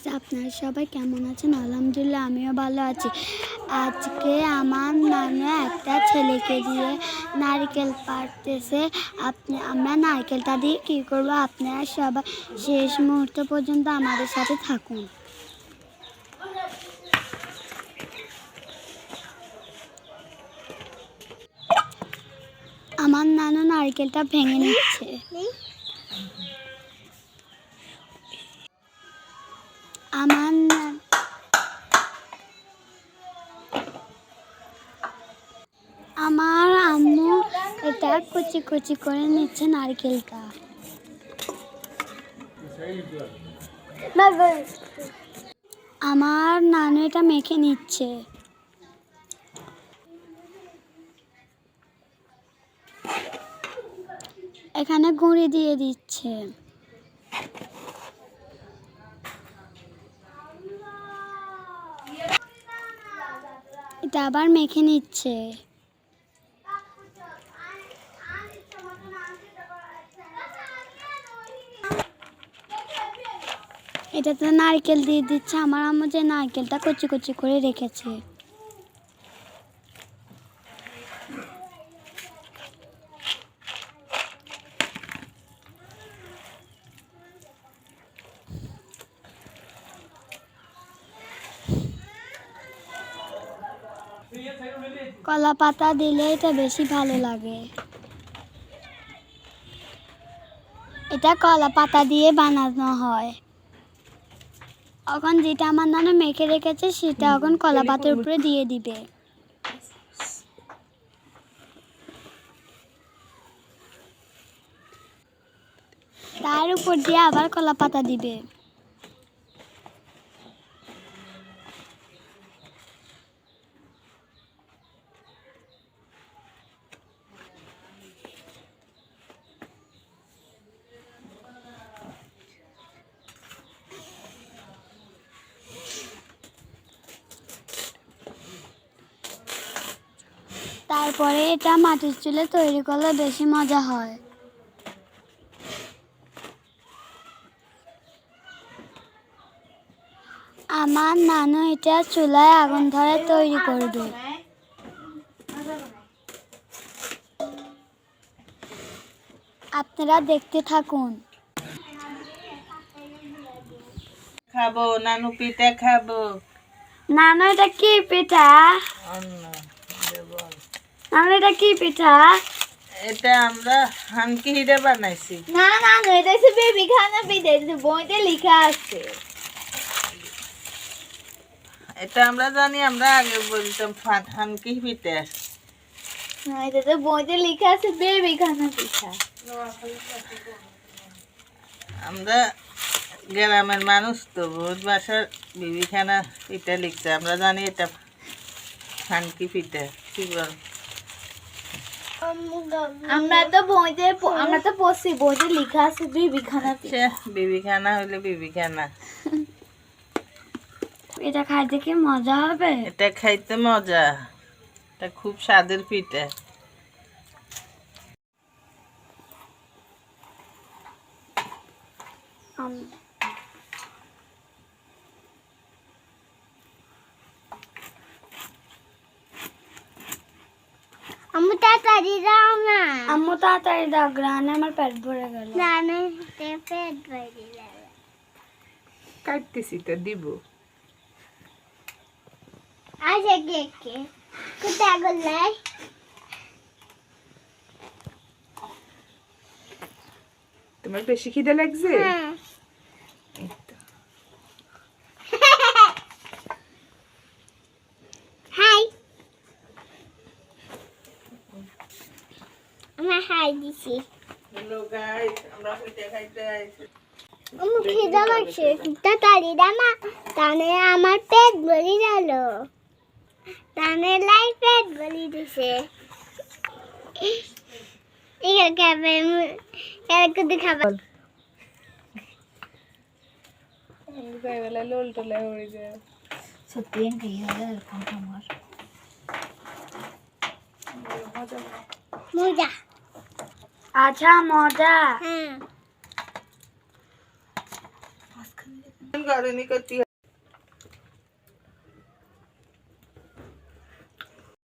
Guys, আপনারা সবাই কেমন আছেন? আলহামদুলিল্লাহ আমিও ভালো আছি। আজকে আমার নানু একটা ছেলেকে দিয়ে নারকেল পাড়তেছে। আমরা নারকেলটা দিয়ে কী করবো, আপনারা সবাই শেষ মুহূর্ত পর্যন্ত আমাদের সাথে থাকুন। আমার নানু নারকেলটা ভেঙে নিচ্ছে। আমার আম্মু এটা কুচি কুচি করে নিচ্ছে নারকেলটা। আমার নানু এটা মেখে নিচ্ছে। এখানে গুঁড়ি দিয়ে দিচ্ছে। এটা আবার মেখে নিচ্ছে। এটাতে নারকেল দিয়ে দিচ্ছে। আমার আম্মু যে নারকেলটা কুচি কুচি করে রেখেছে। কলা পাতা দিলে এটা বেশি ভালো লাগে। এটা কলা পাতা দিয়ে বানানো হয়। এখন যেটা আমার নানু মেখে রেখেছে সেটা এখন কলা পাতার উপরে দিয়ে দিবে। তার উপর দিয়ে আবার কলা পাতা দিবে। তারপরে এটা মাটির চুলে তৈরি করলে বেশি মজা হয়। আমার নানু এটা চুলায় আগুন ধরে তৈরি করবে। আপনারা দেখতে থাকুন। খাবো নানু পিঠা খাবো। নানু এটা কি পিঠা? নানু এটা কি পিঠা? এটা আমরা হানকি হিরে বানাইছি। না না এটা হচ্ছে বেবি খানা পিঠা, এটা বইতে লেখা আছে। এটা আমরা জানি, আমরা আগে বলতাম হানকি পিঠা। না, এটা তো বইতে লেখা আছে বেবি খানা পিঠা। আমরা গ্রামের মানুষ তো বহুত বাসার বিবিখানা পিঠা লিখছে, আমরা জানি এটা হানকি পিঠা। কি বল? আমরা তো পড়ছি বইতে লেখা আছে বেবি খানা পিঠা। বিবিখানা হইলে বিবিখানা। এটা খাইতে কি মজা হবে? এটা খাইতে মজা, এটা খুব স্বাদের পিঠা। আম্মু তাড়াতাড়ি দাও না। আম্মু তাড়াতাড়ি দাও, গ্রানে আমার পেট ভরে গেল। জানে পেট ভরে গেল। কাটতেছি তো দিব। আচ্ছা কে কোথায় গেলে? তোমার বেশি খিদে লাগছে? হাই, আমার হাই দিছি। হ্যালো গাইস, আমরা পিঠা খাইতে আইছি। আম্মু খিদে লাগছে, তাড়াতাড়ি দাও না, তাহলে আমার পেট ভরে গেল। তাহলে পেট ভরে দিছে। ইয়া খাবে, এরকম খাবে। বেলা লোল টোলা হয়ে যায়। সত্যি এরকম আমার মজা। আচ্ছা মজা। হ্যাঁ ঘরে নি করতে